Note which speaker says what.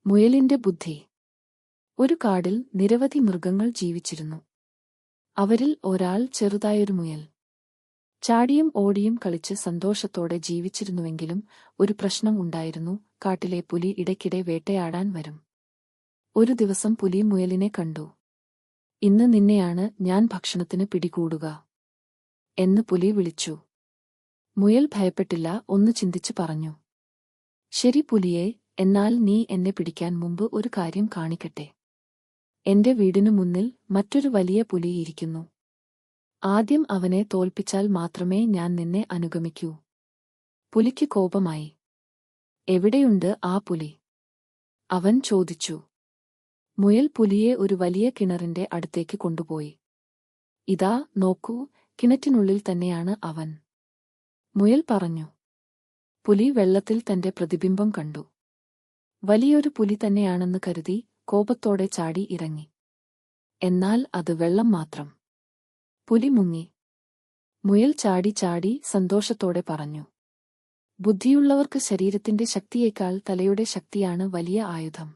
Speaker 1: മുയലിന്റെ ബുദ്ധി. ഒരു കാടിൽ നിരവധി മൃഗങ്ങൾ ജീവിച്ചിരുന്നു. അവരിൽ ഒരാൾ ചെറുതായൊരു മുയൽ. ചാടിയും ഓടിയും കളിച്ച് സന്തോഷത്തോടെ ജീവിച്ചിരുന്നുവെങ്കിലും ഒരു പ്രശ്നം ഉണ്ടായിരുന്നു. കാട്ടിലെ പുലി ഇടയ്ക്കിടെ വേട്ടയാടാൻ വരും. ഒരു ദിവസം പുലി മുയലിനെ കണ്ടു. "ഇന്ന് നിന്നെയാണ് ഞാൻ ഭക്ഷണത്തിന് പിടികൂടുക" എന്ന് പുലി വിളിച്ചു. മുയൽ ഭയപ്പെട്ടില്ല, ഒന്ന് ചിന്തിച്ചു പറഞ്ഞു, "ശരി പുലിയേ, എന്നാൽ നീ എന്നെ പിടിക്കാൻ മുമ്പ് ഒരു കാര്യം കാണിക്കട്ടെ. എന്റെ വീടിനു മുന്നിൽ മറ്റൊരു വലിയ പുലി ഇരിക്കുന്നു. ആദ്യം അവനെ തോൽപ്പിച്ചാൽ മാത്രമേ ഞാൻ നിന്നെ അനുഗമിക്കൂ." പുലിക്ക് കോപമായി. "എവിടെയുണ്ട് ആ പുലി?" അവൻ ചോദിച്ചു. മുയൽ പുലിയെ ഒരു വലിയ കിണറിന്റെ അടുത്തേക്ക് കൊണ്ടുപോയി. "ഇതാ നോക്കൂ, കിണറ്റിനുള്ളിൽ തന്നെയാണ് അവൻ" മുയൽ പറഞ്ഞു. പുലി വെള്ളത്തിൽ തന്റെ പ്രതിബിംബം കണ്ടു. വലിയൊരു പുലി തന്നെയാണെന്ന് കരുതി കോപത്തോടെ ചാടി ഇറങ്ങി. എന്നാൽ അത് വെള്ളം മാത്രം. പുലി മുങ്ങി. മുയൽ ചാടി ചാടി സന്തോഷത്തോടെ പറഞ്ഞു, "ബുദ്ധിയുള്ളവർക്ക് ശരീരത്തിന്റെ ശക്തിയേക്കാൾ തലയുടെ ശക്തിയാണ് വലിയ ആയുധം."